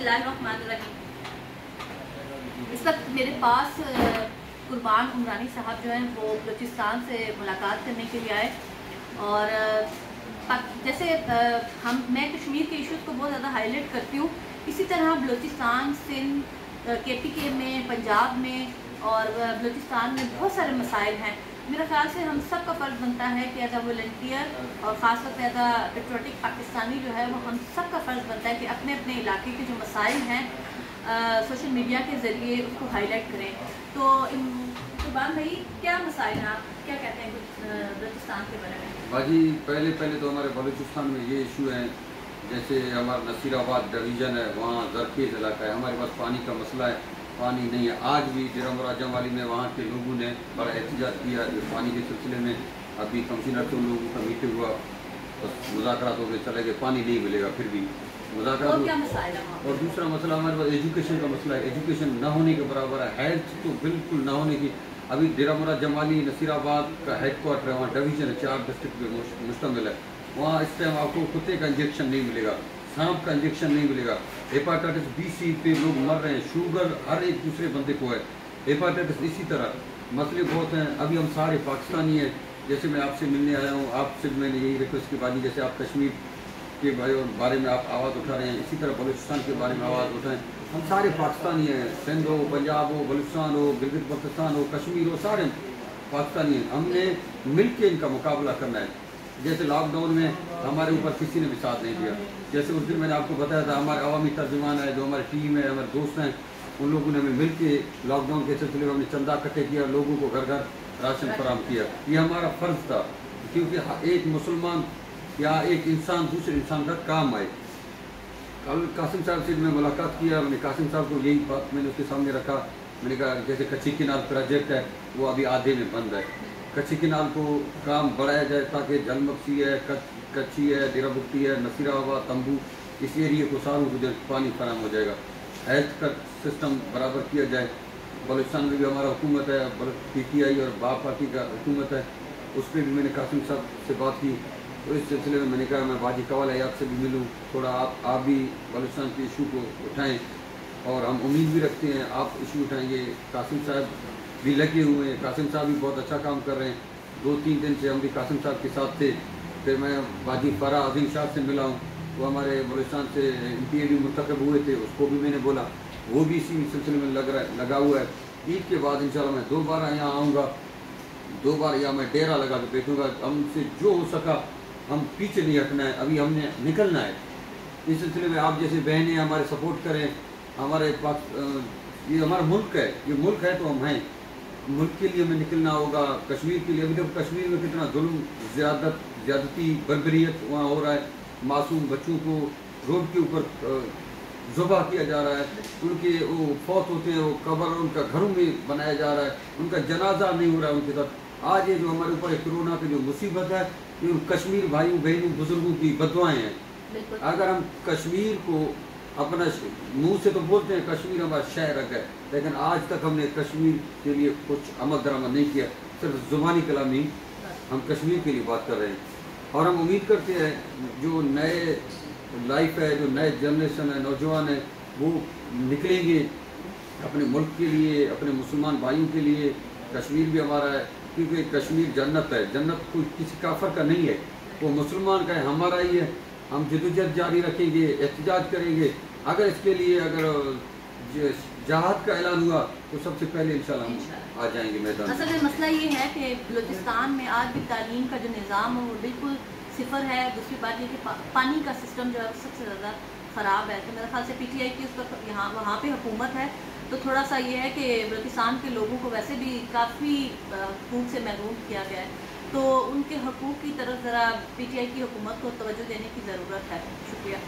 बिस्मिल्लाहिर्रहमानिर्रहीम। इस वक्त मेरे पास कुर्बान उमरानी साहब जो हैं वो बलूचिस्तान से मुलाकात करने के लिए आए और जैसे मैं कश्मीर के इश्यूज़ को बहुत ज़्यादा हाईलाइट करती हूँ, इसी तरह बलूचिस्तान, सिंध, KPK में, पंजाब में और बलूचिस्तान में बहुत सारे मसाइल हैं। मेरा ख्याल से हम सब का फ़र्ज़ बनता है कि एज अ वॉलंटियर और ख़ास तौर पर एज अ पेट्रियोटिक पाकिस्तानी जो है वो हम सब का फ़र्ज़ बनता है कि अपने अपने इलाके के जो मसाइल हैं सोशल मीडिया के ज़रिए उसको हाईलाइट करें। तो कुर्बान भाई, क्या मसाइल हैं, आप क्या कहते हैं बलूचिस्तान के बारे में? बाजी, पहले तो हमारे बलूचिस्तान में ये इशू है, जैसे हमारा नसीराबाद डिवीज़न है, वहाँ ज़रखेज़ इलाका है, हमारे पास पानी का मसला है, पानी नहीं है। आज भी दिरामुरा जमाली में वहाँ के लोगों ने बड़ा एहतजाज किया पानी के सिलसिले में। अभी कमिश्नर से उन लोगों का मीटिंग हुआ, बस मुज़ाकरात हो गए, चले गए, पानी नहीं मिलेगा। फिर भी मुज़ाकरात। और दूसरा मसला हमारे पास एजुकेशन का मसला है, एजुकेशन न होने के बराबर है, हेल्थ तो बिल्कुल न होने की। अभी दिरामुरा जमाली नसीराबाद का हेडक्वार्टर है, वहाँ डिवीज़न है, 4 डिस्ट्रिक्ट में मुश्तमिल है। वहाँ इस टाइम आपको कुत्ते का इंजेक्शन नहीं मिलेगा, सांप का इंजेक्शन नहीं मिलेगा। हेपाटाइटिस B, C पे लोग मर रहे हैं, शुगर हर एक दूसरे बंदे को है, हेपाटाइटिस इसी तरह। मसले बहुत हैं। अभी हम सारे पाकिस्तानी हैं, जैसे मैं आपसे मिलने आया हूँ, आपसे मैंने यही रिक्वेस्ट की बाजी, जैसे आप कश्मीर के बारे में आप आवाज़ उठा रहे हैं, इसी तरह बलूचिस्तान के बारे में आवाज़ उठाएं। हम सारे पाकिस्तानी हैं, सिंध हो, पंजाब हो, बलूचिस्तान हो, गिलगित बल्तिस्तान हो, कश्मीर हो, सारे पाकिस्तानी हैं। हमने मिल के इनका मुकाबला करना है। जैसे लॉकडाउन में हमारे ऊपर किसी ने भी साथ नहीं दिया, जैसे उस दिन मैंने आपको बताया था, हमारे अवामी तर्जुमान है, जो हमारी टीम है, हमारे दोस्त हैं, उन लोगों ने हमें मिल के लॉकडाउन के सिलसिले में हमने चंदा इकट्ठे किया, लोगों को घर घर राशन फराहम किया। ये हमारा फ़र्ज़ था, क्योंकि एक मुसलमान या एक इंसान दूसरे इंसान का काम आए। कल कासिम साहब से मैं मुलाकात किया, मैंने कासिम साहब को यही बात मैंने उसके सामने रखा। मैंने कहा जैसे कच्ची किनार प्रोजेक्ट है वो अभी आधे में बंद है, कच्ची किनार को काम बढ़ाया जाए ताकि जलमक्सी है, कच्ची है, डेराबुक्ती है, नसीराबाद, तंबू, इस एरिए को सारों को पानी फराहम हो जाएगा। हेल्थ का सिस्टम बराबर किया जाए। बलूचिस्तान में भी हमारा हुकूमत है, PTI और बाप पार्टी का हुकूमत है, उस पर भी मैंने कासिम साहब से बात की। तो इस सिलसिले में मैंने कहा मैं बाजी कवाल है आपसे भी मिलूँ, थोड़ा आप भी बलूचिस्तान के इशू को उठाएँ, और हम उम्मीद भी रखते हैं आप इशू उठाएंगे। कासिम साहब भी लगे हुए हैं, कासिम साहब भी बहुत अच्छा काम कर रहे हैं। 2-3 दिन से हम भी कासिम साहब के साथ थे। फिर मैं बाजी फरा अजीम शाह से मिला हूँ, वो हमारे बलूचिस्तान से MPA मुंतखब हुए थे, उसको भी मैंने बोला, वो भी इसी सिलसिले में लगा हुआ है। ईद के बाद इंशाल्लाह मैं दोबारा यहाँ आऊँगा, दोबारा यहाँ मैं डेरा लगा के बैठूँगा। हमसे जो हो सका हम पीछे नहीं हटना है, अभी हमने निकलना है। इस सिलसिले में आप जैसे बहनें हमारे सपोर्ट करें। हमारे पास ये हमारा मुल्क है, ये मुल्क है तो हम हैं। मुल्क के लिए हमें निकलना होगा, कश्मीर के लिए। अभी तक कश्मीर में कितना जुल्म, ज़्यादती, बर्बरियत वहाँ हो रहा है। मासूम बच्चों को रोड के ऊपर ज़ुबह किया जा रहा है, उनके वो फौत होते हैं, वो कब्र उनका घरों में बनाया जा रहा है, उनका जनाजा नहीं हो रहा है उनके साथ। आज ये जो हमारे ऊपर कोरोना की जो मुसीबत है, ये कश्मीर भाइयों बहनों बुजुर्गों की बदुआएँ हैं। अगर हम कश्मीर को अपना मुंह से तो बोलते हैं कश्मीर हमारा शहर है, लेकिन आज तक हमने कश्मीर के लिए कुछ अमल दरामद नहीं किया, सिर्फ ज़ुबानी कलामी हम कश्मीर के लिए बात कर रहे हैं। और हम उम्मीद करते हैं जो नए लाइफ है, जो नए जनरेशन है, नौजवान है, वो निकलेंगे अपने मुल्क के लिए, अपने मुसलमान भाइयों के लिए। कश्मीर भी हमारा है, क्योंकि कश्मीर जन्नत है, जन्नत कोई किसी काफर का नहीं है, वो मुसलमान का है, हमारा ही है। हम जदोजहद जारी रखेंगे, एहतजाज करेंगे। अगर इसके लिए अगर जहाद का ऐलान हुआ तो सबसे पहले इंशाल्लाह हम आ जाएंगे मैदान। असल में मसला ये है कि बलूचिस्तान में आज भी तालीम का जो निज़ाम है वो बिल्कुल सिफर है। दूसरी बात ये कि पानी का सिस्टम जो है सबसे ज़्यादा ख़राब है। तो मेरे ख्याल से PTI की उस वक्त वहाँ पे हुकूमत है, तो थोड़ा सा ये है कि बलूचिस्तान के लोगों को वैसे भी काफ़ी हकूक़ से महरूम किया गया है, तो उनके हकूक़ की तरफ ज़रा PTI की हुकूमत को तवज्जो देने की ज़रूरत है। शुक्रिया।